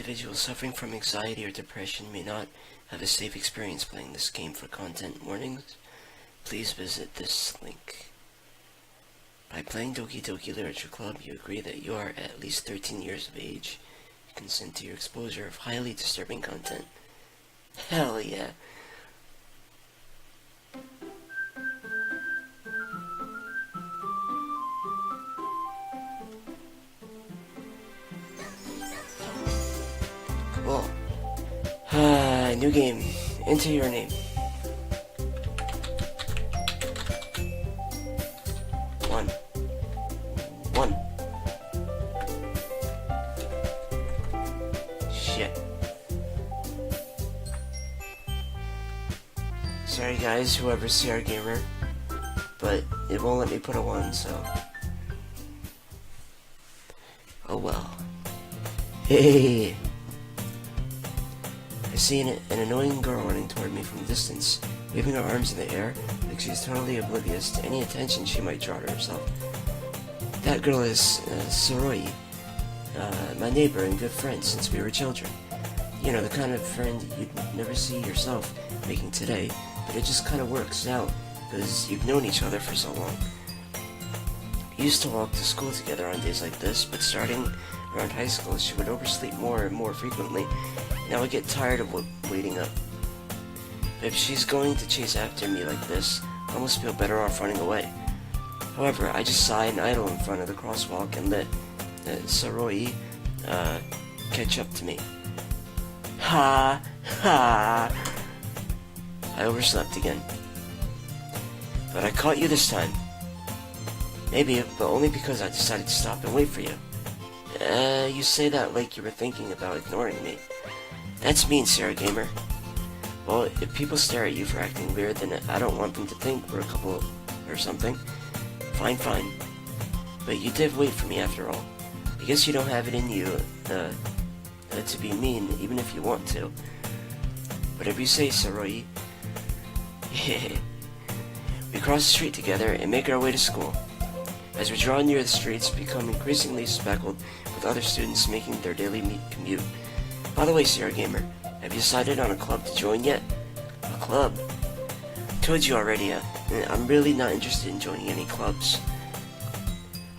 Individuals suffering from anxiety or depression may not have a safe experience playing this game. For content warnings, please visit this link. By playing Doki Doki Literature Club, you agree that you are at least 13 years of age. You consent to your exposure of highly disturbing content. Hell yeah. Cool. New game. Enter your name. One. Shit. Sorry guys, whoever's CR Gamer, but it won't let me put a 1, so. Oh well. Hey! I see an annoying girl running toward me from a distance, waving her arms in the air like she's totally oblivious to any attention she might draw to herself. That girl is Soroi, my neighbor and good friend since we were children. You know, the kind of friend you'd never see yourself making today, but it just kind of works out because you've known each other for so long. We used to walk to school together on days like this, but starting around high school, she would oversleep more and more frequently, and I would get tired of waiting up. But if she's going to chase after me like this, I almost feel better off running away. However, I just sigh and idle in front of the crosswalk and let Soroi catch up to me. Ha! Ha! I overslept again. But I caught you this time. Maybe, but only because I decided to stop and wait for you. You say that like you were thinking about ignoring me. That's mean, Sarah Gamer. Well, if people stare at you for acting weird, then I don't want them to think we're a couple or something. Fine. But you did wait for me after all. I guess you don't have it in you, to be mean, even if you want to. Whatever you say, Soroi. We cross the street together and make our way to school. As we draw near the streets, become increasingly speckled with other students making their daily commute. By the way, Sierra Gamer, have you decided on a club to join yet? A club? Told you already, I'm really not interested in joining any clubs.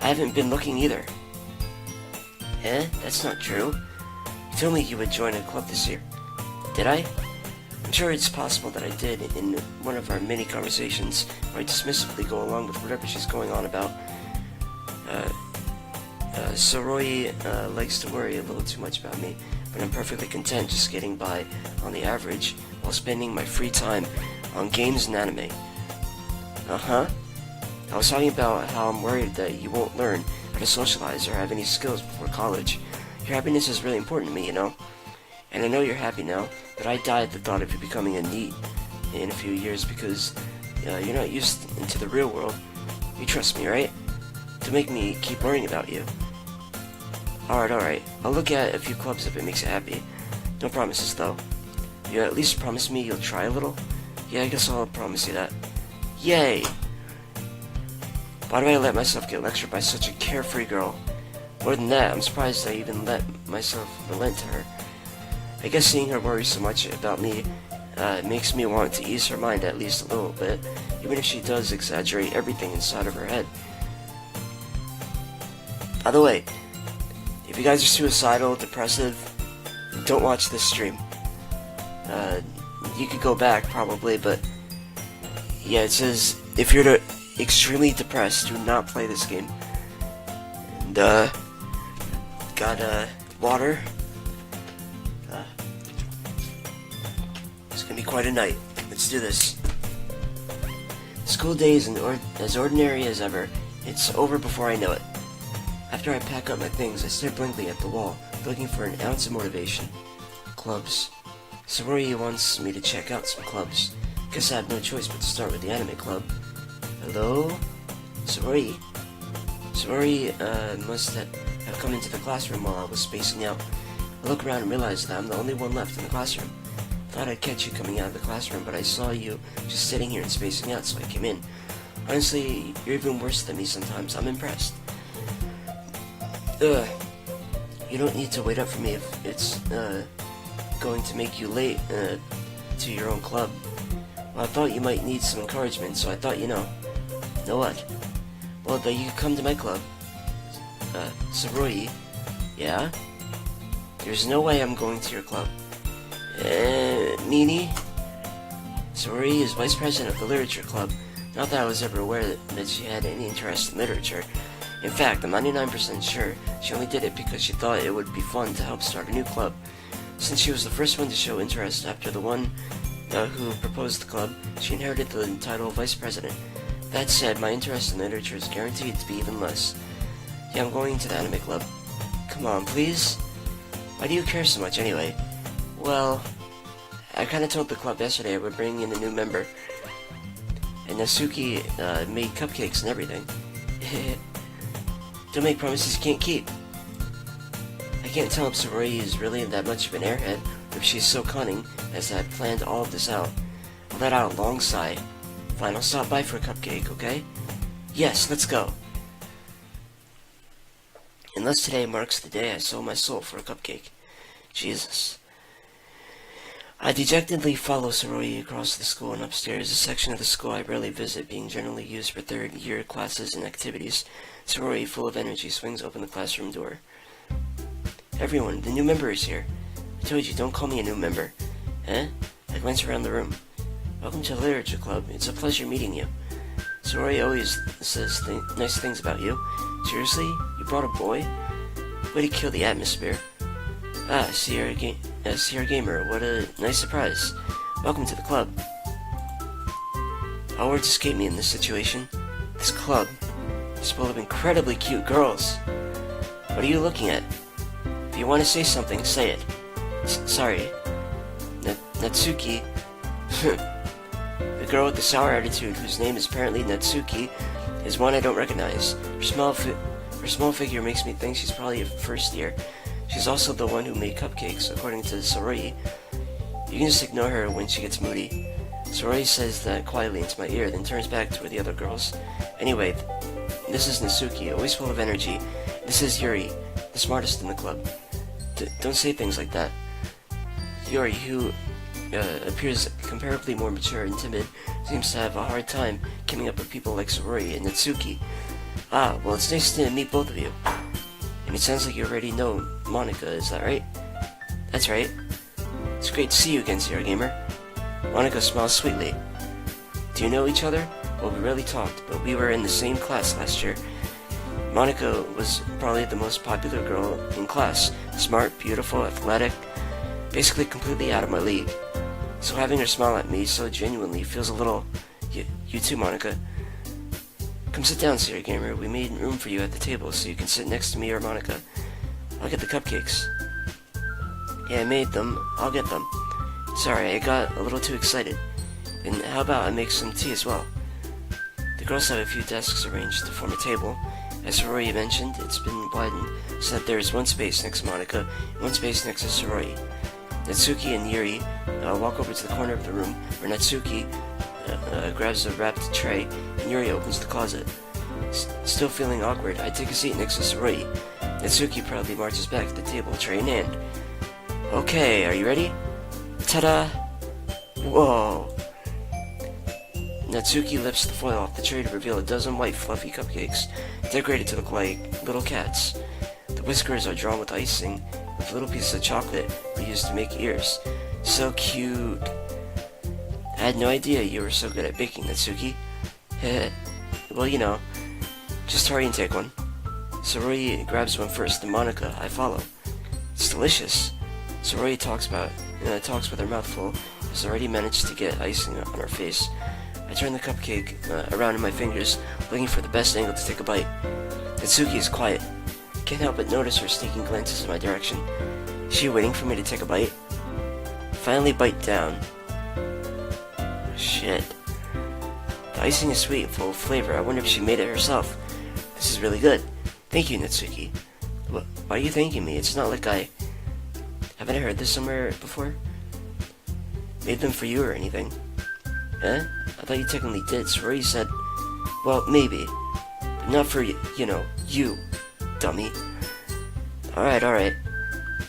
I haven't been looking either. That's not true. You told me you would join a club this year. Did I? I'm sure it's possible that I did in one of our mini conversations where I dismissively go along with whatever she's going on about. Soroi likes to worry a little too much about me, but I'm perfectly content just getting by on the average while spending my free time on games and anime. I was talking about how I'm worried that you won't learn how to socialize or have any skills before college. Your happiness is really important to me, you know? And I know you're happy now, but I die at the thought of you becoming a NEET in a few years because you're not used into the real world. You trust me, right? To make me keep worrying about you. Alright. I'll look at a few clubs if it makes you happy. No promises, though. You at least promise me you'll try a little? Yeah, I guess I'll promise you that. Yay! Why do I let myself get lectured by such a carefree girl? More than that, I'm surprised I even let myself relent to her. I guess seeing her worry so much about me makes me want to ease her mind at least a little bit, even if she does exaggerate everything inside of her head. By the way, if you guys are suicidal, depressive, don't watch this stream. You could go back probably, but yeah, it says if you're extremely depressed, do not play this game. And got water. It's gonna be quite a night. Let's do this. School day is as ordinary as ever. It's over before I know it. After I pack up my things, I stare blankly at the wall, looking for an ounce of motivation. Clubs. Sorori wants me to check out some clubs. Guess I have no choice but to start with the anime club. Hello? Sorori? Sorori must have come into the classroom while I was spacing out. I look around and realize that I'm the only one left in the classroom. Thought I'd catch you coming out of the classroom, but I saw you just sitting here and spacing out, so I came in. Honestly, you're even worse than me sometimes. I'm impressed. You don't need to wait up for me if it's, going to make you late, to your own club. Well, I thought you might need some encouragement, so I thought, you know. Know what? Well, that you come to my club. Saroi. Yeah? There's no way I'm going to your club. Meanie? Saroi is vice president of the literature club. Not that I was ever aware that she had any interest in literature. In fact, I'm 99% sure she only did it because she thought it would be fun to help start a new club. Since she was the first one to show interest after the one who proposed the club, she inherited the title of vice president. That said, my interest in literature is guaranteed to be even less. Yeah, I'm going to the anime club. Come on, please? Why do you care so much anyway? Well, I kinda told the club yesterday I would bring in a new member. And Natsuki made cupcakes and everything. Don't make promises you can't keep. I can't tell if Saroi is really that much of an airhead, or if she's so cunning as I planned all of this out. I let out a long sigh. Fine, I'll stop by for a cupcake, okay? Yes, let's go. Unless today marks the day I sold my soul for a cupcake. Jesus. I dejectedly follow Saroi across the school and upstairs, a section of the school I rarely visit, being generally used for third-year classes and activities. Saroi, full of energy, swings open the classroom door. Everyone, the new member is here. I told you, don't call me a new member. Eh? I glance around the room. Welcome to the Literature Club. It's a pleasure meeting you. Saroi always says nice things about you. Seriously? You brought a boy? Way to kill the atmosphere. Ah, Sierra Gamer, what a nice surprise. Welcome to the club. All words escape me in this situation. This club is full of incredibly cute girls. What are you looking at? If you want to say something, say it. Sorry. Natsuki. The girl with the sour attitude, whose name is apparently Natsuki, is one I don't recognize. Her small figure makes me think she's probably a first year. She's also the one who made cupcakes, according to Saroi. You can just ignore her when she gets moody. Saroi says that quietly into my ear, then turns back toward the other girls. Anyway, this is Natsuki, always full of energy. This is Yuri, the smartest in the club. Don't say things like that. Yuri, who appears comparably more mature and timid, seems to have a hard time coming up with people like Saroi and Natsuki. Ah, well, it's nice to meet both of you. And it sounds like you already know Monica, is that right? That's right. It's great to see you again, Sierra Gamer. Monica smiles sweetly. Do you know each other? Well, we rarely talked, but we were in the same class last year. Monica was probably the most popular girl in class. Smart, beautiful, athletic, basically completely out of my league. So having her smile at me so genuinely feels a little... You too, Monica. Come sit down, Sierra Gamer. We made room for you at the table so you can sit next to me or Monica. I'll get the cupcakes. Yeah, I made them. I'll get them. Sorry, I got a little too excited. And how about I make some tea as well? The girls have a few desks arranged to form a table. As Saroi mentioned, it's been widened so that there is one space next to Monica and one space next to Saroi. Natsuki and Yuri walk over to the corner of the room where Natsuki grabs a wrapped tray and Yuri opens the closet. Still feeling awkward, I take a seat next to Saroi. Natsuki proudly marches back to the table, tray in hand. Okay, are you ready? Ta-da! Whoa! Natsuki lifts the foil off the tray to reveal a dozen white, fluffy cupcakes, decorated to look like little cats. The whiskers are drawn with icing, with little pieces of chocolate we used to make ears. So cute! I had no idea you were so good at baking, Natsuki. Heh. Well, you know, just hurry and take one. Saroi grabs one first, then Monica, I follow. It's delicious. Saroi talks with her mouth full, has already managed to get icing on her face. I turn the cupcake around in my fingers, looking for the best angle to take a bite. Natsuki is quiet. Can't help but notice her sneaking glances in my direction. Is she waiting for me to take a bite? Finally bite down. Shit. The icing is sweet and full of flavor. I wonder if she made it herself. This is really good. Thank you, Natsuki. Why are you thanking me? It's not like I... Haven't I heard this somewhere before? Made them for you or anything. Eh? I thought you technically did. Saroi said... Well, maybe. But not for, you know, you, dummy. Alright.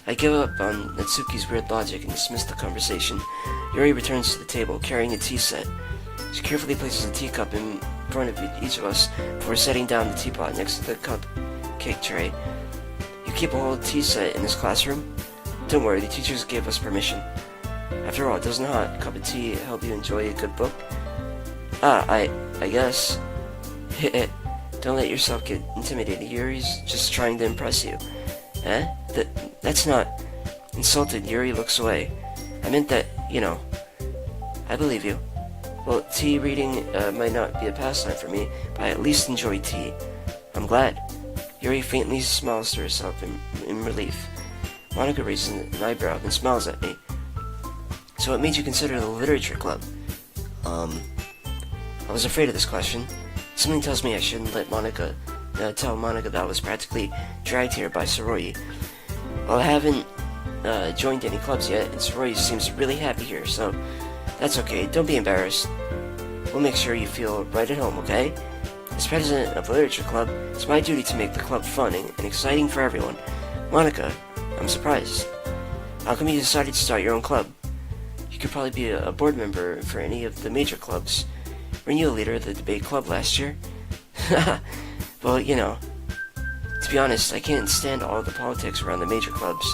I give up on Natsuki's weird logic and dismiss the conversation. Yuri returns to the table, carrying a tea set. She carefully places a teacup in front of each of us before setting down the teapot next to the cupcake tray. You keep a whole tea set in this classroom? Don't worry, the teachers gave us permission. After all, doesn't a hot cup of tea help you enjoy a good book? I guess. Don't let yourself get intimidated. Yuri's just trying to impress you. Eh? That's not... Insulted, Yuri looks away. I meant that, I believe you. Well, tea reading might not be a pastime for me, but I at least enjoy tea. I'm glad. Yuri faintly smiles to herself in relief. Monica raises an eyebrow, then smiles at me. So what made you consider the literature club? I was afraid of this question. Something tells me I shouldn't let tell Monica that I was practically dragged here by Soroi. Well, I haven't joined any clubs yet, and Soroi seems really happy here, so that's okay. Don't be embarrassed. We'll make sure you feel right at home, okay? As president of the literature club, it's my duty to make the club fun and exciting for everyone. Monica, I'm surprised. How come you decided to start your own club? You could probably be a board member for any of the major clubs. Weren't you a leader of the debate club last year? Well, to be honest, I can't stand all of the politics around the major clubs.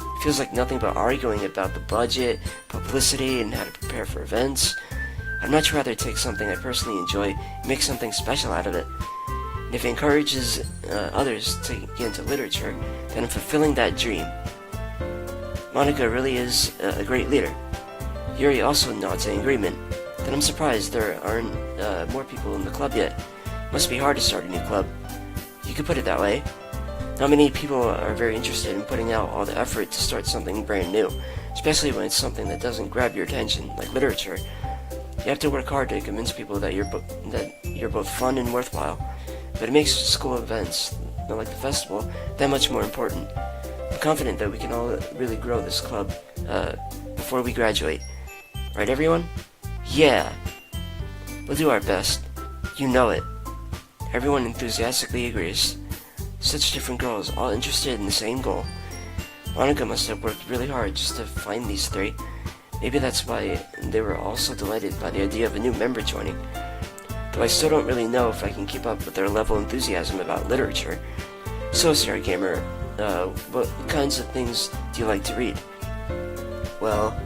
It feels like nothing but arguing about the budget, publicity, and how to prepare for events. I'd much rather take something I personally enjoy and make something special out of it. And if it encourages others to get into literature, then I'm fulfilling that dream. Monica really is a great leader. Yuri also nods in agreement. Then I'm surprised there aren't more people in the club yet. Must be hard to start a new club. You could put it that way. Not many people are very interested in putting out all the effort to start something brand new, especially when it's something that doesn't grab your attention, like literature. You have to work hard to convince people that you're both fun and worthwhile. But it makes school events, like the festival, that much more important. I'm confident that we can all really grow this club before we graduate. Right, everyone? Yeah! We'll do our best. You know it. Everyone enthusiastically agrees. Such different girls, all interested in the same goal. Monica must have worked really hard just to find these three. Maybe that's why they were all so delighted by the idea of a new member joining. Though I still don't really know if I can keep up with their level of enthusiasm about literature. So, Star Gamer, what kinds of things do you like to read? Well,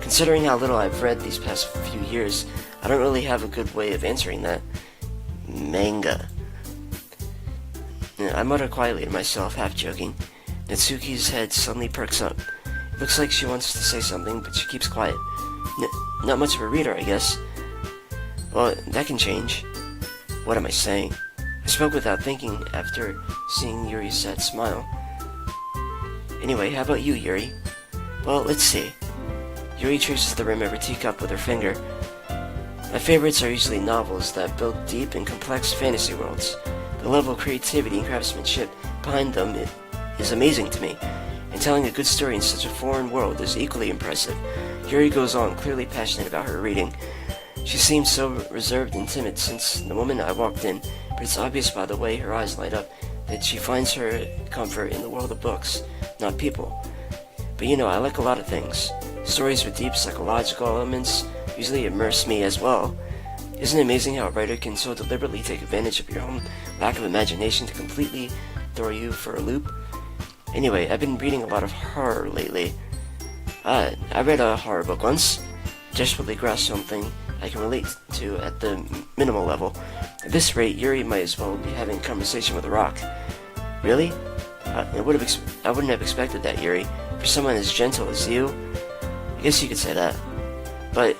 considering how little I've read these past few years, I don't really have a good way of answering that. Manga. I mutter quietly to myself, half joking. Natsuki's head suddenly perks up. It looks like she wants to say something, but she keeps quiet. Not much of a reader, I guess. Well, that can change. What am I saying? I spoke without thinking after seeing Yuri's sad smile. Anyway, how about you, Yuri? Well, let's see. Yuri traces the rim of her teacup with her finger. My favorites are usually novels that build deep and complex fantasy worlds. The level of creativity and craftsmanship behind them is amazing to me, and telling a good story in such a foreign world is equally impressive. Yuri goes on, clearly passionate about her reading. She seems so reserved and timid since the moment I walked in, but it's obvious by the way her eyes light up that she finds her comfort in the world of books, not people. But I like a lot of things. Stories with deep psychological elements usually immerse me as well. Isn't it amazing how a writer can so deliberately take advantage of your own lack of imagination to completely throw you for a loop? Anyway, I've been reading a lot of horror lately. I read a horror book once. Desperately grasped something I can relate to at the minimal level. At this rate, Yuri might as well be having a conversation with a rock. Really? I wouldn't have expected that, Yuri. For someone as gentle as you, I guess you could say that. But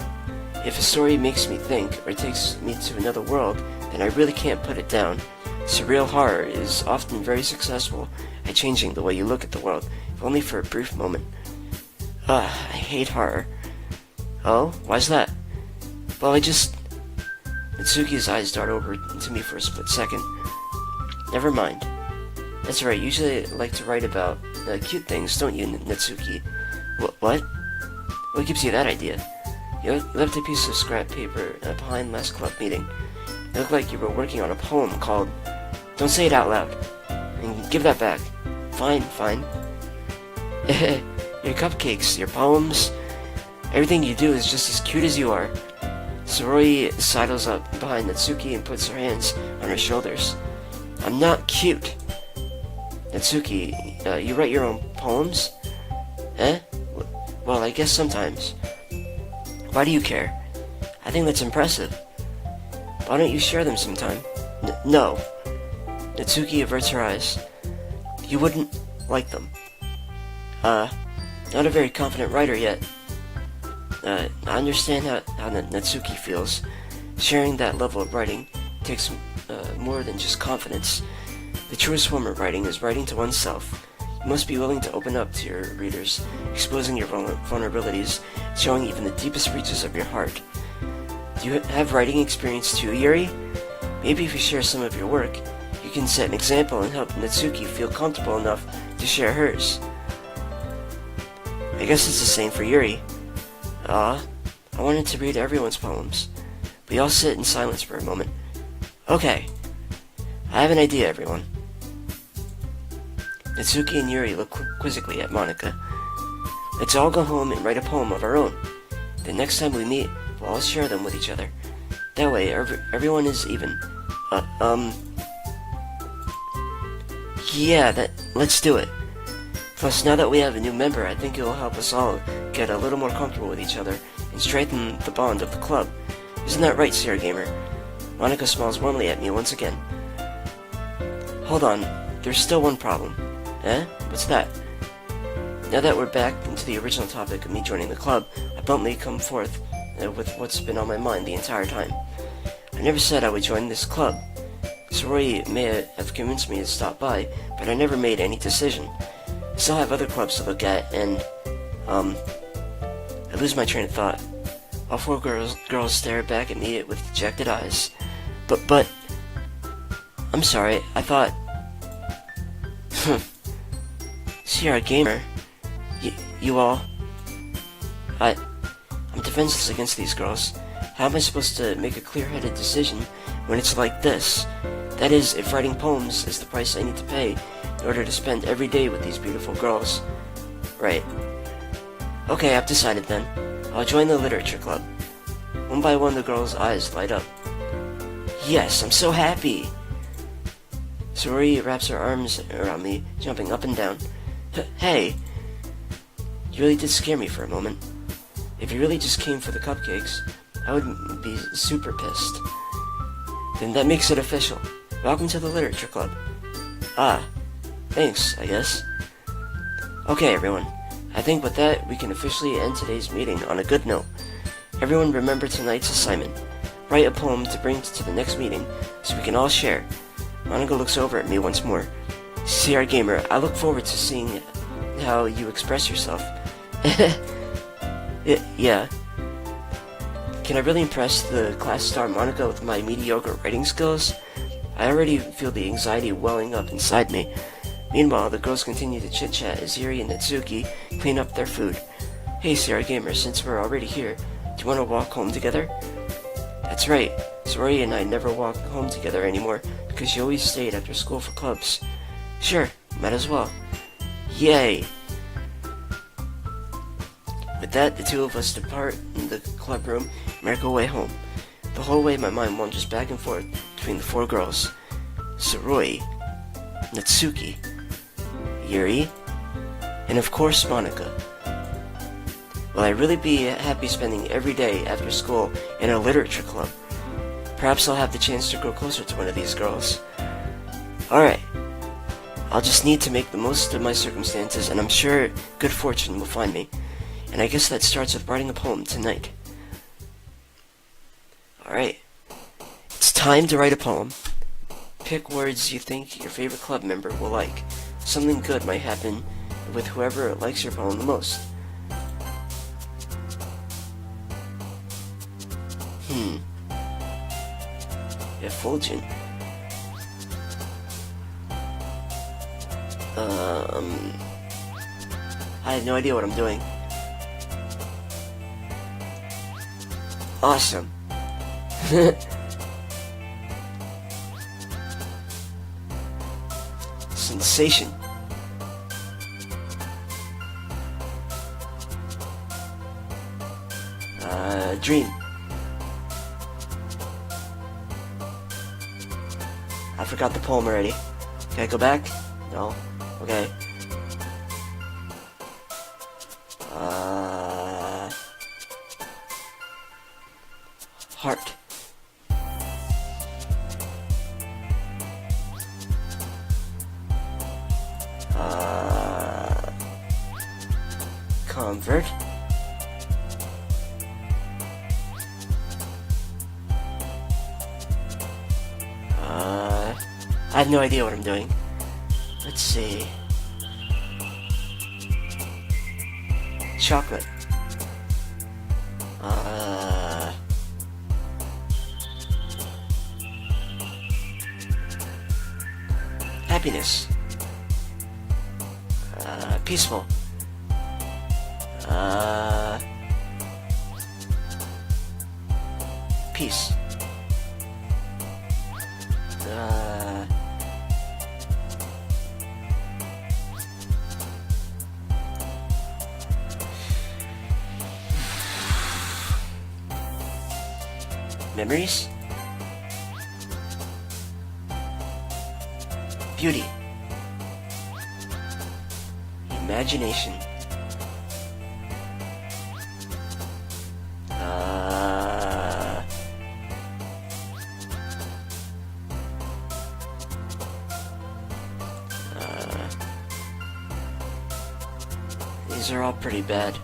if a story makes me think or takes me to another world, then I really can't put it down. Surreal horror is often very successful at changing the way you look at the world, if only for a brief moment. I hate horror. Oh, why's that? Well, Natsuki's eyes dart over to me for a split second. Never mind. That's right, usually I like to write about cute things, don't you, Natsuki? What? What gives you that idea? You left a piece of scrap paper behind last club meeting. It looked like you were working on a poem called... Don't say it out loud. And give that back. Fine, fine. Your cupcakes, your poems, everything you do is just as cute as you are. Soroi sidles up behind Natsuki and puts her hands on her shoulders. I'm not cute. Natsuki, you write your own poems? Eh? Well, I guess sometimes. Why do you care? I think that's impressive. Why don't you share them sometime? No. Natsuki averts her eyes. You wouldn't like them. Not a very confident writer yet. I understand how Natsuki feels. Sharing that level of writing takes more than just confidence. The truest form of writing is writing to oneself. You must be willing to open up to your readers, exposing your vulnerabilities, showing even the deepest reaches of your heart. Do you have writing experience too, Yuri? Maybe if you share some of your work, you can set an example and help Natsuki feel comfortable enough to share hers. I guess it's the same for Yuri. I wanted to read everyone's poems. We all sit in silence for a moment. Okay. I have an idea, everyone. Natsuki and Yuri look quizzically at Monika. Let's all go home and write a poem of our own. The next time we meet, we'll all share them with each other. That way, everyone is even. Yeah, let's do it. Plus, now that we have a new member, I think it will help us all get a little more comfortable with each other and strengthen the bond of the club. Isn't that right, Sierra Gamer? Monika smiles warmly at me once again. Hold on, there's still one problem. Eh? What's that? Now that we're back into the original topic of me joining the club, I bluntly come forth with what's been on my mind the entire time. I never said I would join this club. Soroi may have convinced me to stop by, but I never made any decision. I still have other clubs to look at, and, I lose my train of thought. All four girls stare back at me with dejected eyes. But, I'm sorry, I thought... Sierra Gamer, you all... I'm defenseless against these girls. How am I supposed to make a clear-headed decision when it's like this? That is, if writing poems is the price I need to pay in order to spend every day with these beautiful girls. Right. Okay, I've decided then. I'll join the literature club. One by one, the girls' eyes light up. Yes, I'm so happy! Soroi wraps her arms around me, jumping up and down. Hey! You really did scare me for a moment. If you really just came for the cupcakes, I would be super pissed. Then that makes it official. Welcome to the literature club. Thanks, I guess. Okay, everyone. I think with that, we can officially end today's meeting on a good note. Everyone remember tonight's assignment. Write a poem to bring to the next meeting, so we can all share. Monika looks over at me once more. Sierra Gamer, I look forward to seeing how you express yourself. Yeah. Can I really impress the class star Monika with my mediocre writing skills? I already feel the anxiety welling up inside me. Meanwhile, the girls continue to chit-chat as Yuri and Natsuki clean up their food. Hey, Sierra Gamer, since we're already here, do you want to walk home together? That's right. Soroi and I never walk home together anymore because she always stayed after school for clubs. Sure, might as well. Yay! With that, the two of us depart in the club room and make our way home. The whole way my mind wanders back and forth between the four girls. Soroi, Natsuki, Yuri, and of course Monika. Will I really be happy spending every day after school in a literature club? Perhaps I'll have the chance to grow closer to one of these girls. Alright. I'll just need to make the most of my circumstances, and I'm sure good fortune will find me. And I guess that starts with writing a poem tonight. Alright. It's time to write a poem. Pick words you think your favorite club member will like. Something good might happen with whoever likes your poem the most. Effulgent. I have no idea what I'm doing. Awesome. Sensation. dream. I forgot the poem already. Can I go back? No? Okay. Heart. Convert. I have no idea what I'm doing. Let's see. Chocolate. Happiness. Peaceful. Peace. Memories. Beauty. Imagination. These are all pretty bad.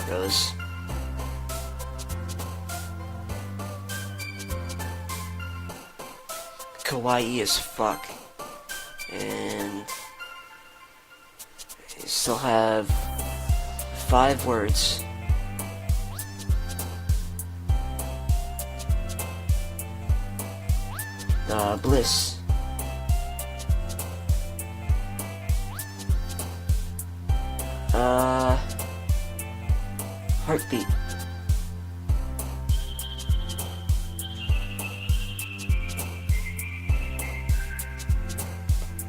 Rose. Kawaii as fuck. And you still have 5 words. Bliss. Heartbeat.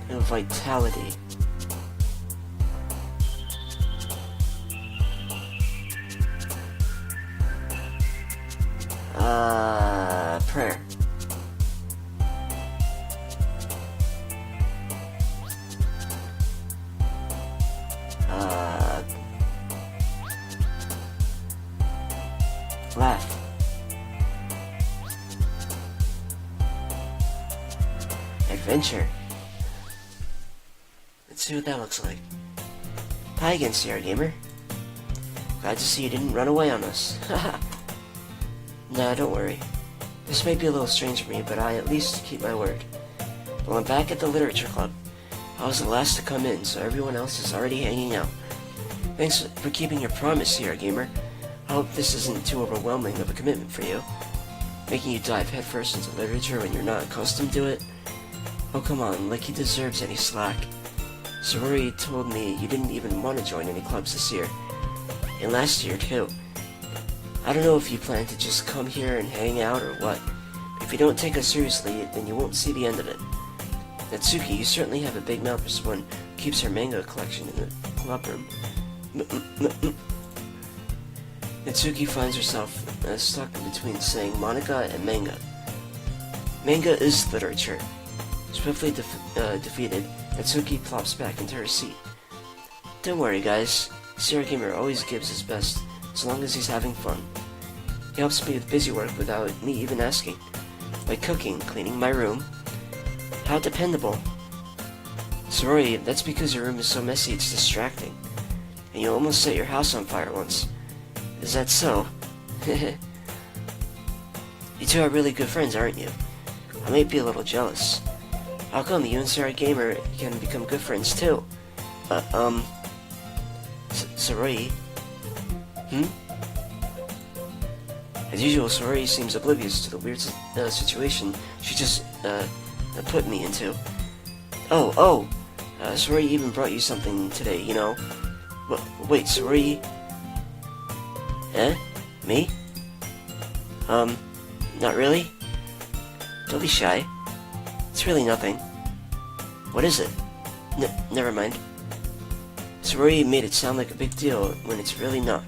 And vitality. Prayer. Laugh. Adventure. Let's see what that looks like. Hi again, Sierra Gamer. Glad to see you didn't run away on us. Nah, don't worry. This may be a little strange for me, but I at least keep my word. Well, I'm back at the Literature Club. I was the last to come in, so everyone else is already hanging out. Thanks for keeping your promise, Sierra Gamer. I hope this isn't too overwhelming of a commitment for you. Making you dive headfirst into literature when you're not accustomed to it? Oh, come on, like he deserves any slack. Sorori told me you didn't even want to join any clubs this year. And last year, too. I don't know if you plan to just come here and hang out or what. If you don't take us seriously, then you won't see the end of it. Natsuki, you certainly have a big mouth for someone who keeps her manga collection in the club room. Natsuki finds herself stuck in between saying manga and manga. Manga is literature. Swiftly defeated, Natsuki plops back into her seat. Don't worry, guys. Sierra Gamer always gives his best, as long as he's having fun. He helps me with busy work without me even asking. Like cooking, cleaning my room. How dependable. Sorry, that's because your room is so messy it's distracting. And you almost set your house on fire once. Is that so? You two are really good friends, aren't you? I might be a little jealous. How come you and Sierra Gamer can become good friends too? Sorori? As usual, Sorori seems oblivious to the weird situation she just put me into. Sorori even brought you something today, you know. Wait, Sorori? Me? Not really? Don't be shy. It's really nothing. What is it? Never mind. Sorori made it sound like a big deal when it's really not.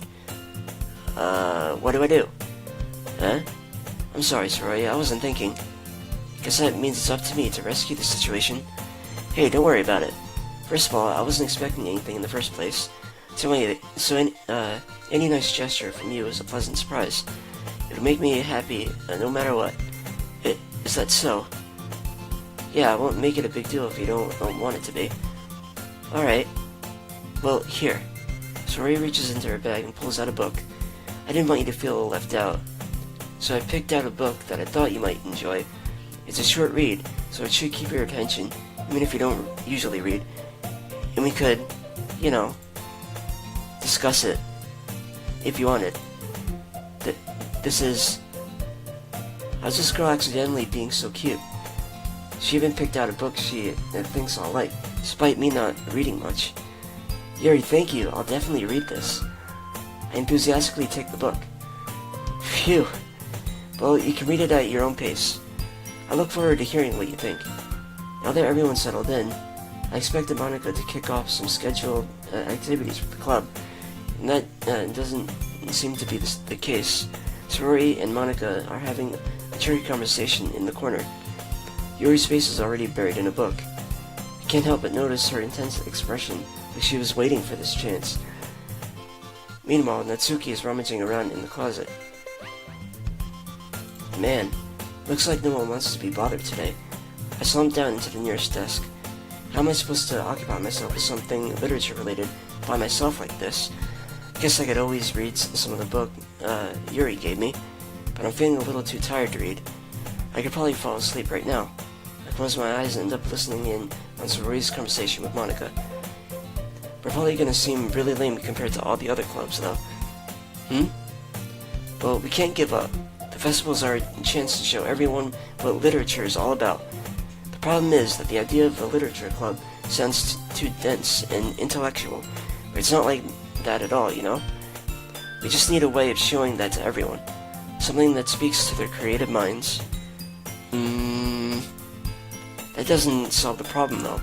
What do I do? Huh? I'm sorry, Sorori, I wasn't thinking. Guess that means it's up to me to rescue the situation. Hey, don't worry about it. First of all, I wasn't expecting anything in the first place. So any nice gesture from you is a pleasant surprise. It'll make me happy no matter what. Is that so? Yeah, I won't make it a big deal if you don't want it to be. Alright. Well, here. Sorori reaches into her bag and pulls out a book. I didn't want you to feel left out, so I picked out a book that I thought you might enjoy. It's a short read, so it should keep your attention, even if you don't usually read. And we could, you know, discuss it, if you wanted. This is... How's this girl accidentally being so cute? She even picked out a book she thinks I'll like, despite me not reading much. Yuri, thank you. I'll definitely read this. I enthusiastically take the book. Phew. Well, you can read it at your own pace. I look forward to hearing what you think. Now that everyone's settled in, I expected Monica to kick off some scheduled activities for the club, and that doesn't seem to be the case. Sorori and Monica are having a cheery conversation in the corner. Yuri's face is already buried in a book. I can't help but notice her intense expression, like she was waiting for this chance. Meanwhile, Natsuki is rummaging around in the closet. Man, looks like no one wants to be bothered today. I slumped down into the nearest desk. How am I supposed to occupy myself with something literature-related by myself like this? I guess I could always read some of the book Yuri gave me, but I'm feeling a little too tired to read. I could probably fall asleep right now. I close my eyes and end up listening in on Sorori's conversation with Monica. We're probably gonna seem really lame compared to all the other clubs, though. Well, we can't give up. The festival's our chance to show everyone what literature is all about. The problem is that the idea of a literature club sounds too dense and intellectual, but it's not like that at all, you know? We just need a way of showing that to everyone. Something that speaks to their creative minds. That doesn't solve the problem, though.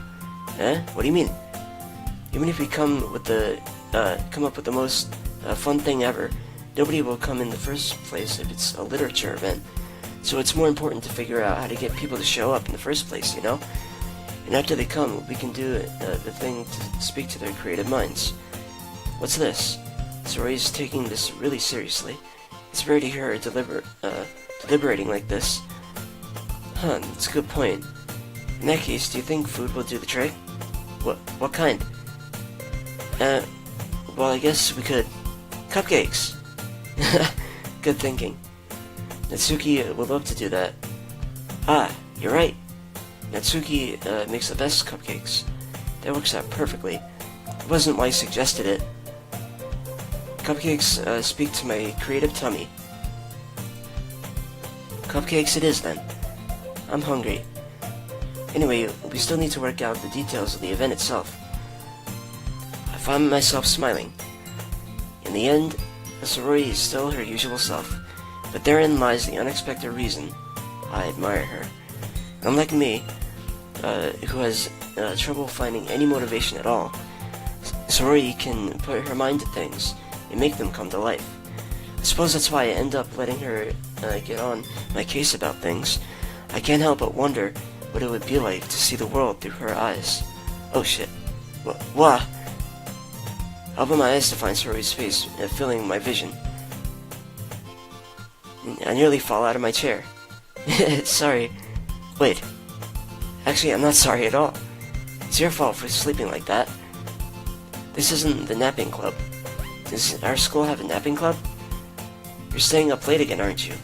What do you mean? Even if we come up with the most fun thing ever, nobody will come in the first place if it's a literature event. So it's more important to figure out how to get people to show up in the first place, you know? And after they come, we can do the thing to speak to their creative minds. What's this? Sorori's taking this really seriously. It's rare to hear her deliberating like this. That's a good point. In that case, do you think food will do the trick? What kind? Well, I guess we could... Cupcakes! Good thinking. Natsuki would love to do that. Ah, you're right. Natsuki makes the best cupcakes. That works out perfectly. It wasn't why I suggested it. Cupcakes speak to my creative tummy. Cupcakes it is, then. I'm hungry. Anyway, we still need to work out the details of the event itself. I find myself smiling. In the end, Sorori is still her usual self, but therein lies the unexpected reason I admire her. Unlike me, who has trouble finding any motivation at all, Sorori can put her mind to things and make them come to life. I suppose that's why I end up letting her get on my case about things. I can't help but wonder what it would be like to see the world through her eyes. Oh shit. What? I open my eyes to find Sorori's face filling my vision. I nearly fall out of my chair. Sorry. Wait. Actually, I'm not sorry at all. It's your fault for sleeping like that. This isn't the napping club. Does our school have a napping club? You're staying up late again, aren't you?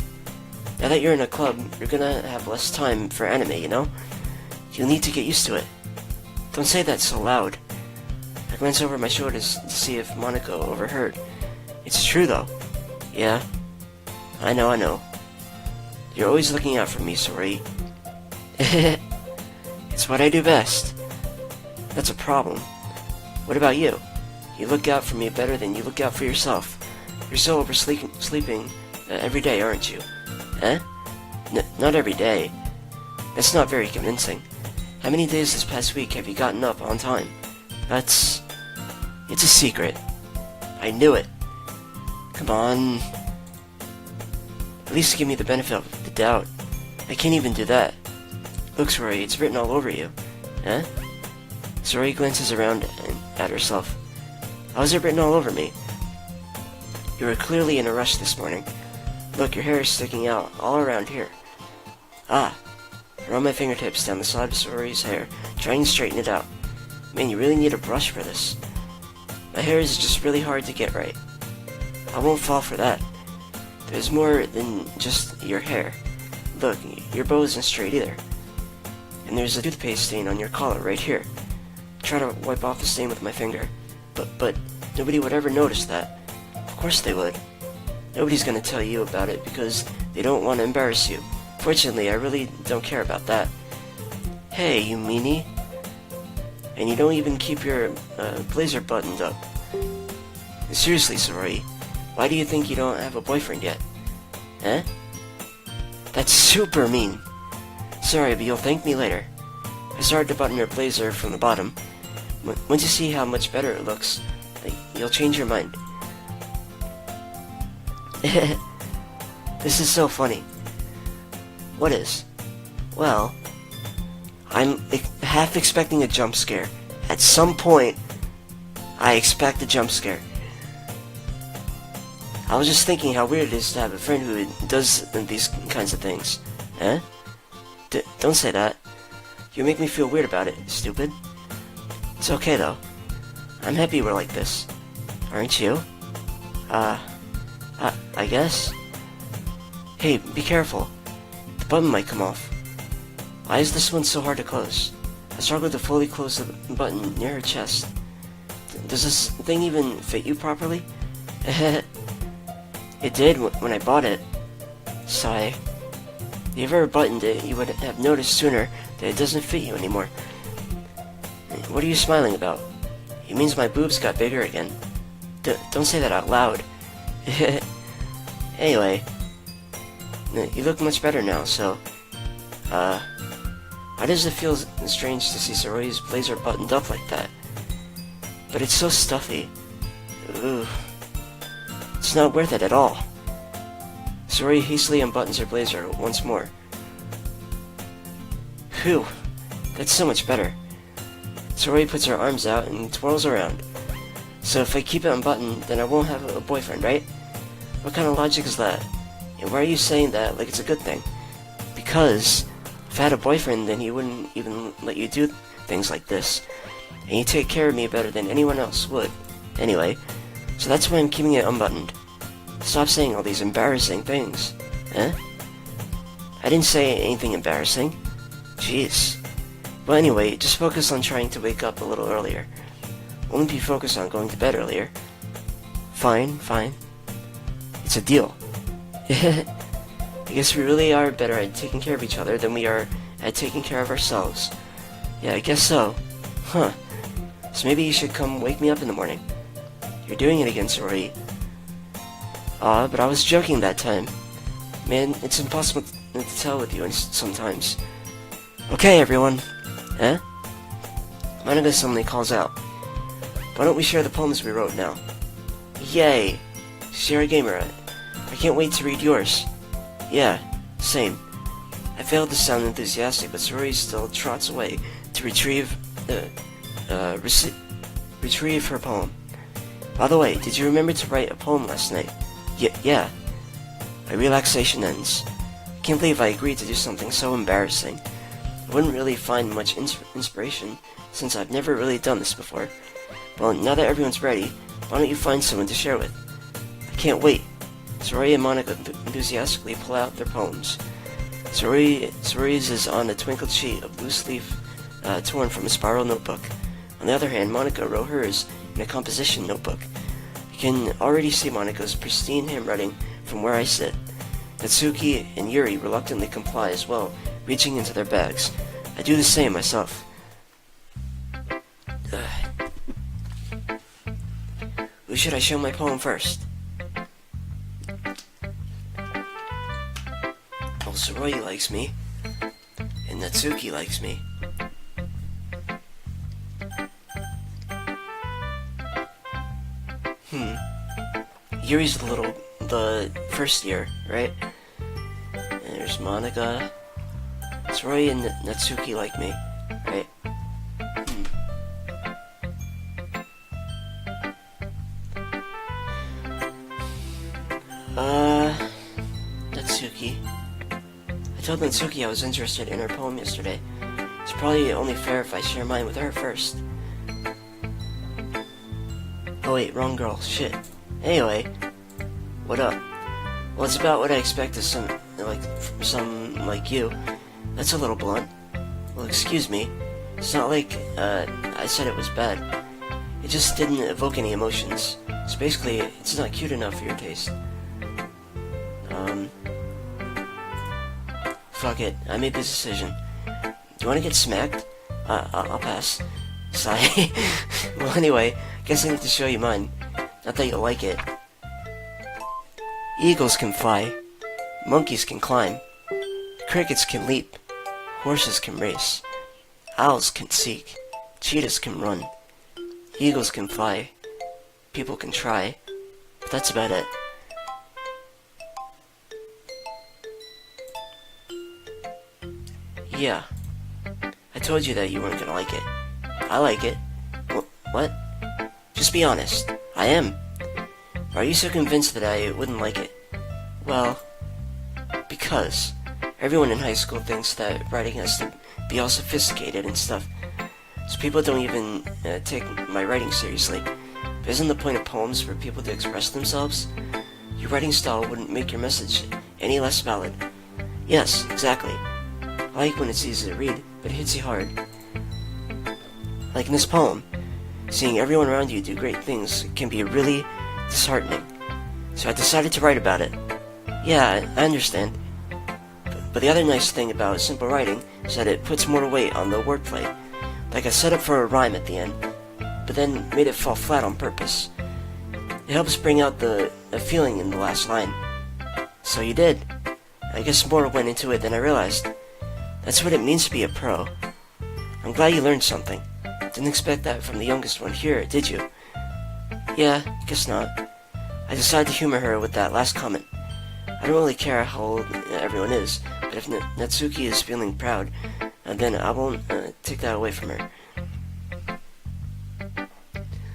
Now that you're in a club, you're gonna have less time for anime, you know? You'll need to get used to it. Don't say that so loud. I glance over my shoulders to see if Monica overheard. It's true, though. Yeah. I know. You're always looking out for me, Sorori. It's what I do best. That's a problem. What about you? You look out for me better than you look out for yourself. You're so oversleeping every day, aren't you? Not every day. That's not very convincing. How many days this past week have you gotten up on time? It's a secret. I knew it. Come on. At least give me the benefit of the doubt. I can't even do that. Look, Soroi, it's written all over you. Huh? Soroi glances around at herself. How is it written all over me? You were clearly in a rush this morning. Look, your hair is sticking out all around here. Ah. I run my fingertips down the side of Soroi's hair, trying to straighten it out. Man, you really need a brush for this. My hair is just really hard to get right. I won't fall for that. There's more than just your hair. Look, your bow isn't straight either. And there's a toothpaste stain on your collar right here. Try to wipe off the stain with my finger. But nobody would ever notice that. Of course they would. Nobody's gonna tell you about it because they don't want to embarrass you. Fortunately, I really don't care about that. Hey, you meanie. And you don't even keep your blazer buttoned up. Seriously, Soroi, why do you think you don't have a boyfriend yet? Eh? That's super mean. Sorry, but you'll thank me later. I started to button her blazer from the bottom. Once you see how much better it looks, you'll change your mind. This is so funny. What is? Well, I'm half expecting a jump scare. At some point, I expect a jump scare. I was just thinking how weird it is to have a friend who does these kinds of things. Eh? Don't say that. You make me feel weird about it, stupid. It's okay, though. I'm happy we're like this. Aren't you? I guess? Hey, be careful. The button might come off. Why is this one so hard to close? I struggled to fully close the button near her chest. Does this thing even fit you properly? It did when I bought it. Sigh. If you ever buttoned it, you would have noticed sooner that it doesn't fit you anymore. What are you smiling about? It means my boobs got bigger again. Don't say that out loud. Anyway, you look much better now, so... Why does it feel strange to see Soroi's blazer buttoned up like that? But it's so stuffy. Ooh. It's not worth it at all. Soroi hastily unbuttons her blazer once more. Phew, that's so much better. Soroi puts her arms out and twirls around. So if I keep it unbuttoned, then I won't have a boyfriend, right? What kind of logic is that? And why are you saying that like it's a good thing? Because if I had a boyfriend, then he wouldn't even let you do things like this. And you take care of me better than anyone else would. Anyway, so that's why I'm keeping it unbuttoned. Stop saying all these embarrassing things. Eh? I didn't say anything embarrassing. Jeez. Well, anyway, just focus on trying to wake up a little earlier. Won't be focused on going to bed earlier. Fine. It's a deal. I guess we really are better at taking care of each other than we are at taking care of ourselves. Yeah, I guess so. Huh. So maybe you should come wake me up in the morning. You're doing it again, Soroi. Aw, but I was joking that time. Man, it's impossible to tell with you sometimes. Okay, everyone. Eh? Monica suddenly calls out. Why don't we share the poems we wrote now? Yay! Share a gamer. I can't wait to read yours. Yeah, same. I failed to sound enthusiastic, but Soroi still trots away to retrieve her poem. By the way, did you remember to write a poem last night? Yeah. My relaxation ends. I can't believe I agreed to do something so embarrassing. I wouldn't really find much inspiration, since I've never really done this before. Well, now that everyone's ready, why don't you find someone to share with? I can't wait. Soroi and Monica enthusiastically pull out their poems. Soroi's is on a twinkled sheet of loose leaf torn from a spiral notebook. On the other hand, Monica wrote hers in a composition notebook. I can already see Monica's pristine handwriting from where I sit. Natsuki and Yuri reluctantly comply as well, reaching into their bags. I do the same myself. Who should I show my poem first? Well, Soroi likes me, and Natsuki likes me. Yuri's the first year, right? And there's Monica. Soroi and Natsuki like me, right? Natsuki. I told Natsuki I was interested in her poem yesterday. It's probably only fair if I share mine with her first. Oh wait, wrong girl, shit. Anyway, what up? Well, it's about what I expect of some like you. That's a little blunt. Well, excuse me. It's not like, I said it was bad. It just didn't evoke any emotions. So basically, it's not cute enough for your taste. Fuck it. I made this decision. Do you want to get smacked? I'll pass. Sigh. Well, anyway, guess I need to show you mine. Not that you'll like it. Eagles can fly. Monkeys can climb. Crickets can leap. Horses can race. Owls can seek. Cheetahs can run. Eagles can fly. People can try. But that's about it. Yeah. I told you that you weren't gonna like it. I like it. What? Just be honest. I am. Are you so convinced that I wouldn't like it? Well, because everyone in high school thinks that writing has to be all sophisticated and stuff. So people don't even take my writing seriously. But isn't the point of poems for people to express themselves? Your writing style wouldn't make your message any less valid. Yes, exactly. I like when it's easy to read, but it hits you hard. Like in this poem, seeing everyone around you do great things can be really disheartening. So I decided to write about it. Yeah, I understand. But the other nice thing about simple writing is that it puts more weight on the wordplay. Like I set up for a rhyme at the end, but then made it fall flat on purpose. It helps bring out the feeling in the last line. So you did. I guess more went into it than I realized. That's what it means to be a pro. I'm glad you learned something. Didn't expect that from the youngest one here, did you? Yeah, guess not. I decided to humor her with that last comment. I don't really care how old everyone is, but if Natsuki is feeling proud, then I won't take that away from her.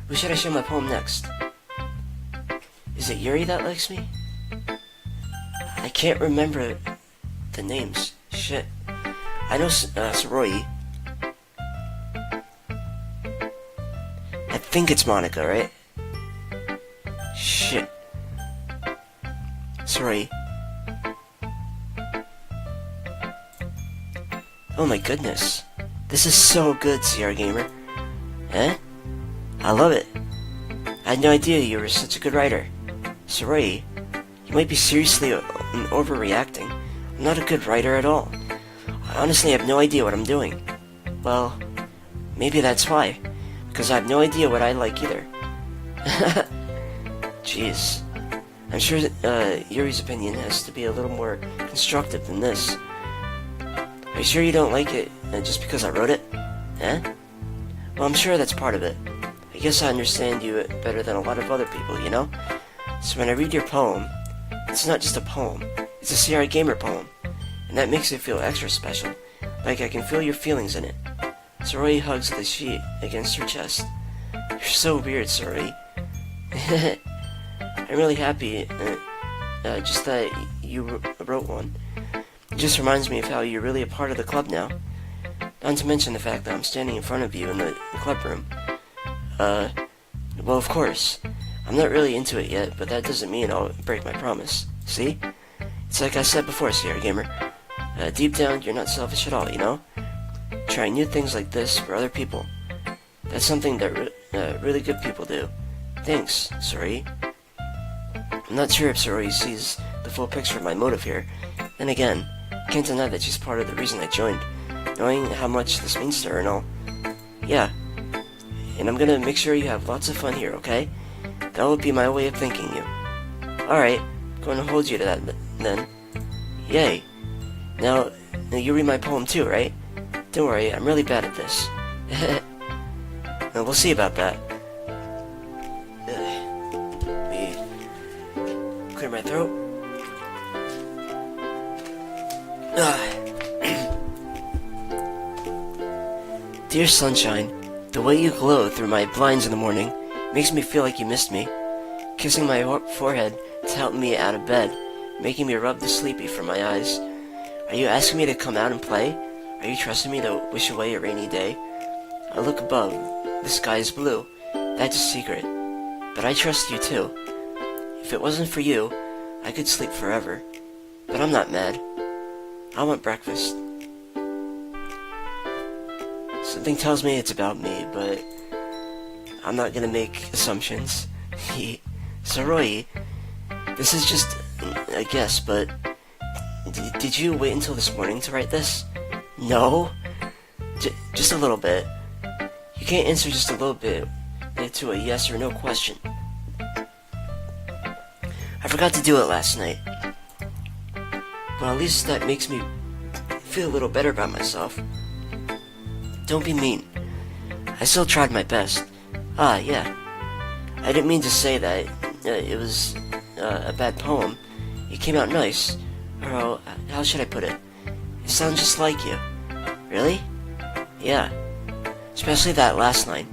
Who should I show my poem next? Is it Yuri that likes me? I can't remember the names. Shit. I know Soroi. I think it's Monica, right? Shit. Sorry. Oh my goodness. This is so good, CR Gamer. Eh? I love it. I had no idea you were such a good writer. Sorry, you might be seriously overreacting. I'm not a good writer at all. I honestly have no idea what I'm doing. Well, maybe that's why. Because I have no idea what I like either. Jeez. I'm sure Yuri's opinion has to be a little more constructive than this. Are you sure you don't like it just because I wrote it? Eh? Well, I'm sure that's part of it. I guess I understand you better than a lot of other people, you know? So when I read your poem, it's not just a poem. It's a CR Gamer poem. And that makes it feel extra special. Like I can feel your feelings in it. Soroi hugs the sheet against her chest. You're so weird, Soroi. I'm really happy, just that you wrote one. It just reminds me of how you're really a part of the club now. Not to mention the fact that I'm standing in front of you in the club room. Well, of course. I'm not really into it yet, but that doesn't mean I'll break my promise. See? It's like I said before, CR Gamer. Deep down, you're not selfish at all, you know? Trying new things like this for other people. That's something that really good people do. Thanks, Soroi. I'm not sure if Soroi sees the full picture of my motive here. Then again, I can't deny that she's part of the reason I joined, knowing how much this means to her and all. Yeah, and I'm gonna make sure you have lots of fun here, okay? That will be my way of thanking you. Alright, going to hold you to that then. Yay. Now you read my poem too, right? Don't worry, I'm really bad at this. We'll see about that. Clear my throat. Ah. Dear sunshine, the way you glow through my blinds in the morning makes me feel like you missed me. Kissing my forehead to help me out of bed, making me rub the sleepy from my eyes. Are you asking me to come out and play? Are you trusting me to wish away a rainy day? I look above. The sky is blue. That's a secret. But I trust you too. If it wasn't for you, I could sleep forever. But I'm not mad. I want breakfast. Something tells me it's about me, but I'm not gonna make assumptions. Soroi, this is just a guess, but did you wait until this morning to write this? No? Just a little bit. You can't answer just a little bit to a yes or no question. I forgot to do it last night. Well, at least that makes me feel a little better about myself. Don't be mean. I still tried my best. Ah, yeah. I didn't mean to say that it was a bad poem. It came out nice. Or how should I put it? It sounds just like you. Really? Yeah. Especially that last line.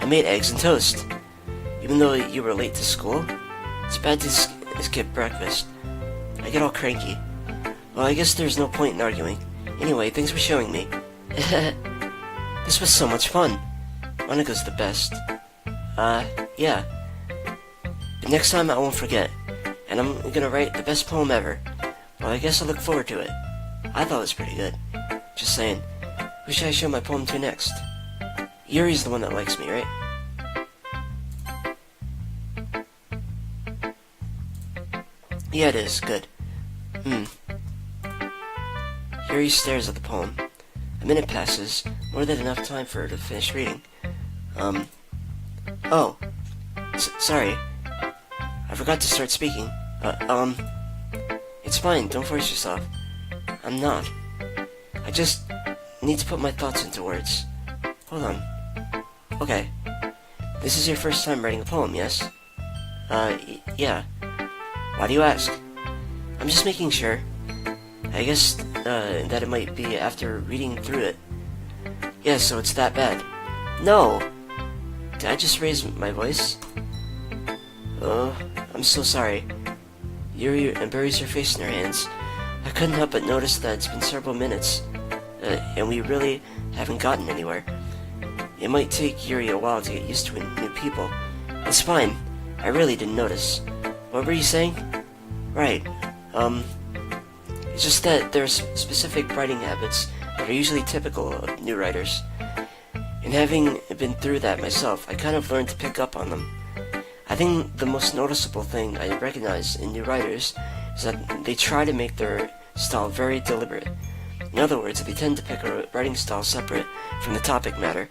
I made eggs and toast. Even though you were late to school, it's bad to skip breakfast. I get all cranky. Well, I guess there's no point in arguing. Anyway, thanks for showing me. This was so much fun. Monika's the best. Yeah. But next time I won't forget. And I'm gonna write the best poem ever. Well, I guess I look forward to it. I thought it was pretty good. Just saying. Who should I show my poem to next? Yuri's the one that likes me, right? Yeah, it is. Good. Yuri stares at the poem. A minute passes, more than enough time for her to finish reading. Oh. Sorry. I forgot to start speaking. It's fine, don't force yourself. I'm not. I just need to put my thoughts into words. Hold on. Okay. This is your first time writing a poem, yes? Yeah. Why do you ask? I'm just making sure. I guess, that it might be after reading through it. Yeah, so it's that bad. No! Did I just raise my voice? Oh, I'm so sorry. Yuri buries her face in her hands. I couldn't help but notice that it's been several minutes, and we really haven't gotten anywhere. It might take Yuri a while to get used to new people. It's fine. I really didn't notice. What were you saying? Right. It's just that there's specific writing habits that are usually typical of new writers. And having been through that myself, I kind of learned to pick up on them. I think the most noticeable thing I recognize in new writers is that they try to make their style very deliberate. In other words, they tend to pick a writing style separate from the topic matter,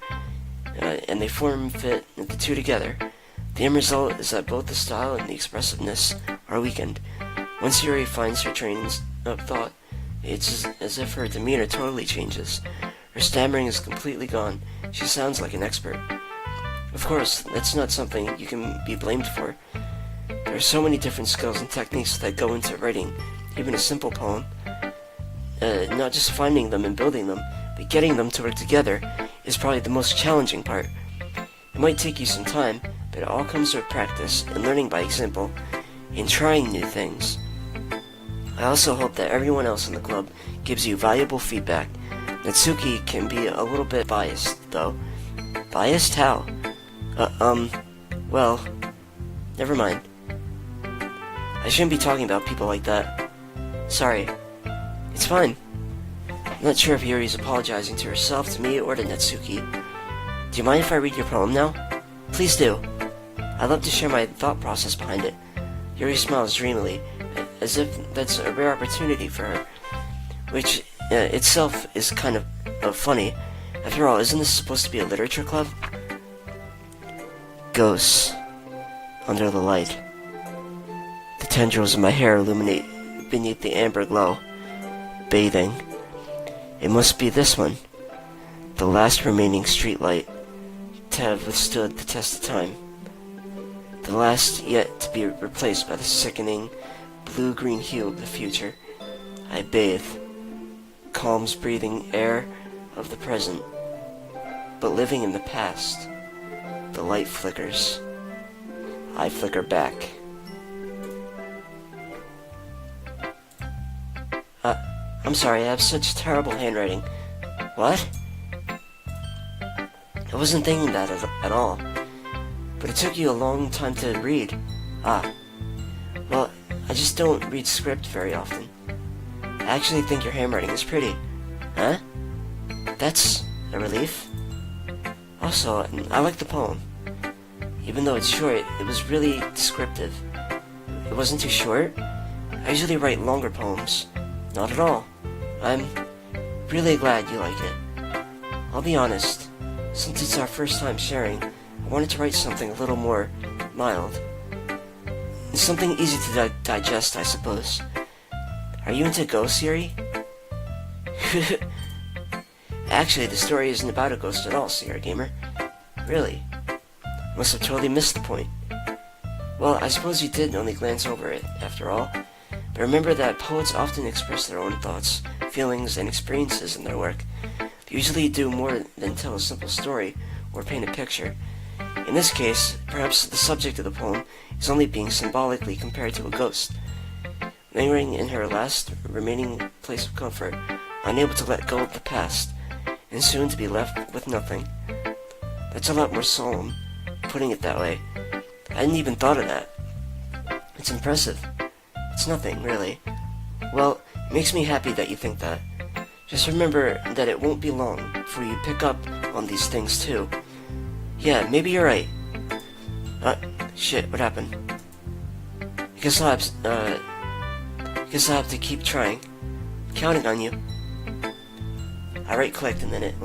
and they form-fit the two together. The end result is that both the style and the expressiveness are weakened. Once Yuri finds her train of thought, it's as if her demeanor totally changes. Her stammering is completely gone. She sounds like an expert. Of course, that's not something you can be blamed for. There are so many different skills and techniques that go into writing, even a simple poem. Not just finding them and building them, but getting them to work together is probably the most challenging part. It might take you some time, but it all comes with practice and learning by example, and trying new things. I also hope that everyone else in the club gives you valuable feedback. Natsuki can be a little bit biased, though. Biased? How? Well, never mind. I shouldn't be talking about people like that. Sorry. It's fine. I'm not sure if Yuri's apologizing to herself, to me, or to Natsuki. Do you mind if I read your poem now? Please do. I'd love to share my thought process behind it. Yuri smiles dreamily, as if that's a rare opportunity for her, which itself is kind of funny. After all, isn't this supposed to be a literature club? Ghosts. Under the light. The tendrils of my hair illuminate beneath the amber glow. Bathing. It must be this one. The last remaining streetlight to have withstood the test of time. The the last yet to be replaced by the sickening blue-green hue of the future. I bathe, calms breathing air of the present, but living in the past. The light flickers. I flicker back. I'm sorry, I have such terrible handwriting. What? I wasn't thinking that at all. But it took you a long time to read. Well, I just don't read script very often. I actually think your handwriting is pretty. Huh? That's a relief. Also, I like the poem. Even though it's short, it was really descriptive. It wasn't too short. I usually write longer poems. Not at all. I'm really glad you like it. I'll be honest, since it's our first time sharing, I wanted to write something a little more mild. Something easy to digest, I suppose. Are you into ghosts, Yuri? Actually, the story isn't about a ghost at all, Sierra Gamer. Really? Must have totally missed the point. Well, I suppose you did only glance over it, after all. But remember that poets often express their own thoughts, feelings, and experiences in their work. They usually do more than tell a simple story or paint a picture. In this case, perhaps the subject of the poem is only being symbolically compared to a ghost, lingering in her last remaining place of comfort, unable to let go of the past, and soon to be left with nothing. That's a lot more solemn, putting it that way. I hadn't even thought of that. It's impressive. It's nothing, really. Well, it makes me happy that you think that. Just remember that it won't be long before you pick up on these things, too. Yeah, maybe you're right. Shit, what happened? Guess I'll have to keep trying. I'm counting on you. I right-clicked and then it,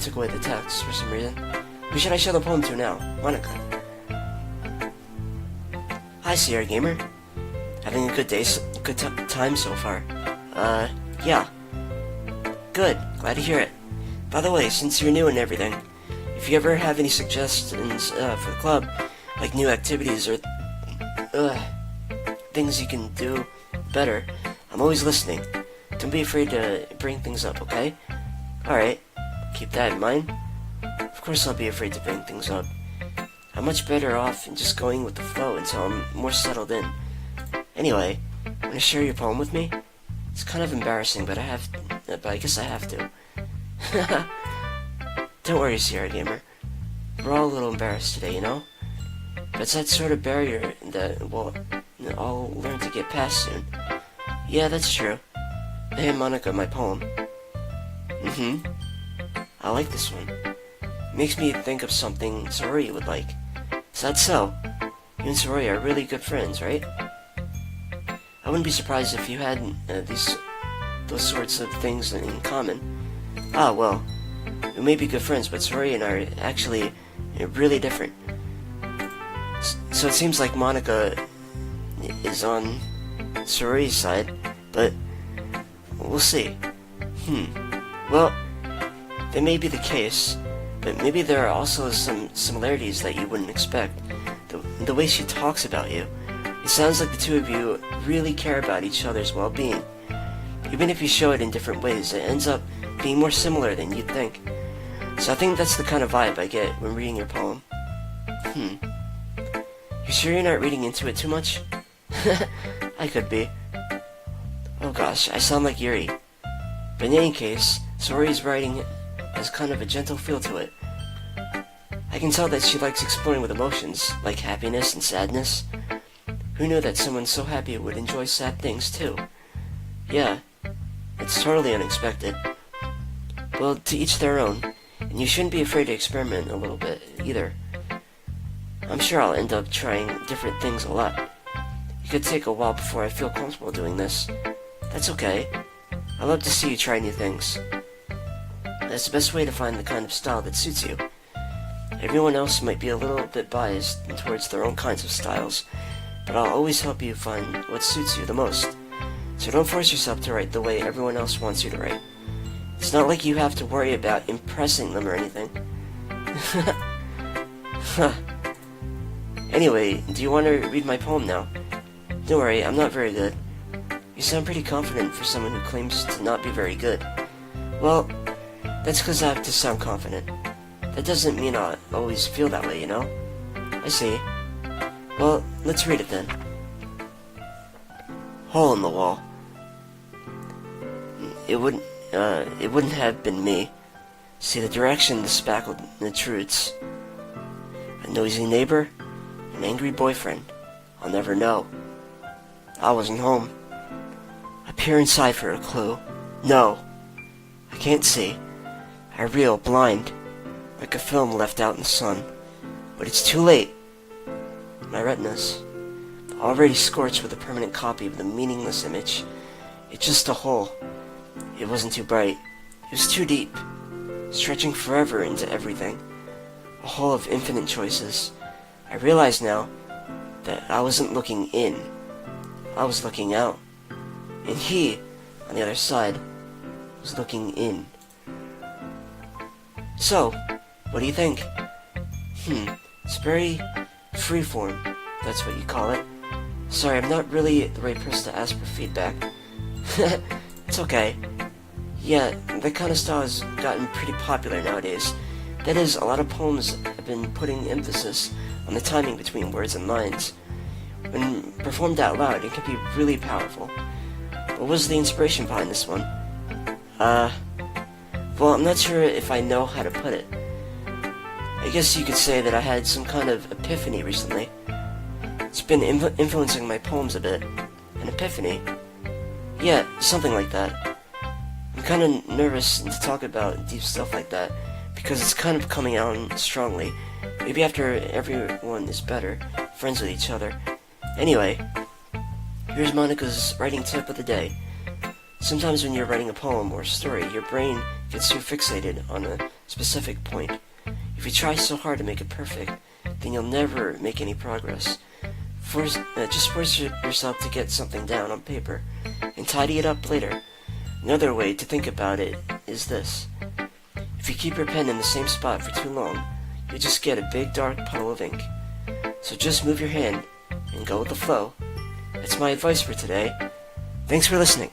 took away the text for some reason. Who should I show the poem to now? Monica. Hi, Sierra Gamer. Having a good time so far. Yeah. Good. Glad to hear it. By the way, since you're new and everything, if you ever have any suggestions for the club, like new activities or things you can do better, I'm always listening. Don't be afraid to bring things up, okay? Alright, keep that in mind. Of course I'll be afraid to bring things up. I'm much better off in just going with the flow until I'm more settled in. Anyway, wanna share your poem with me? It's kind of embarrassing, but I guess I have to. Don't worry, Sierra Gamer. We're all a little embarrassed today, you know? But it's that sort of barrier that we'll all learn to get past soon. Yeah, that's true. Hey, Monica, my poem. I like this one. It makes me think of something Soroi would like. Is that so? You and Soroi are really good friends, right? I wouldn't be surprised if you had those sorts of things in common. Well, we may be good friends, but Soroi and I are actually really different. So it seems like Monica is on Soroi's side, but we'll see. Well, that may be the case, but maybe there are also some similarities that you wouldn't expect. The way she talks about you, it sounds like the two of you really care about each other's well-being. Even if you show it in different ways, it ends up being more similar than you'd think. So I think that's the kind of vibe I get when reading your poem. You sure you're not reading into it too much? I could be. Oh gosh, I sound like Yuri. But in any case, Sori's writing has kind of a gentle feel to it. I can tell that she likes exploring with emotions, like happiness and sadness. Who knew that someone so happy would enjoy sad things too? Yeah, it's totally unexpected. Well, to each their own, and you shouldn't be afraid to experiment a little bit, either. I'm sure I'll end up trying different things a lot. It could take a while before I feel comfortable doing this. That's okay. I love to see you try new things. That's the best way to find the kind of style that suits you. Everyone else might be a little bit biased towards their own kinds of styles, but I'll always help you find what suits you the most. So don't force yourself to write the way everyone else wants you to write. It's not like you have to worry about impressing them or anything. Anyway, do you want to read my poem now? Don't worry, I'm not very good. You sound pretty confident for someone who claims to not be very good. Well, that's because I have to sound confident. That doesn't mean I always feel that way, you know? I see. Well, let's read it then. Hole in the wall. It wouldn't have been me. See the direction the spackled intrudes. A noisy neighbor, an angry boyfriend. I'll never know. I wasn't home. I peer inside for a clue. No, I can't see. I reel blind, like a film left out in the sun. But it's too late. My retinas, already scorched with a permanent copy of the meaningless image. It's just a hole. It wasn't too bright. It was too deep, stretching forever into everything. A hole of infinite choices. I realize now that I wasn't looking in. I was looking out. And he, on the other side, was looking in. So, what do you think? It's very freeform, that's what you call it. Sorry, I'm not really the right person to ask for feedback. It's okay. Yeah, that kind of style has gotten pretty popular nowadays. That is, a lot of poems have been putting emphasis on the timing between words and lines. When performed out loud, it can be really powerful. What was the inspiration behind this one? Well, I'm not sure if I know how to put it. I guess you could say that I had some kind of epiphany recently. It's been influencing my poems a bit. An epiphany? Yeah, something like that. I'm kind of nervous to talk about deep stuff like that, because it's kind of coming out strongly. Maybe after everyone is better, friends with each other. Anyway, here's Monica's writing tip of the day. Sometimes when you're writing a poem or a story, your brain gets too fixated on a specific point. If you try so hard to make it perfect, then you'll never make any progress. Just force yourself to get something down on paper and tidy it up later. Another way to think about it is this. If you keep your pen in the same spot for too long, you just get a big dark puddle of ink. So just move your hand and go with the flow. That's my advice for today. Thanks for listening.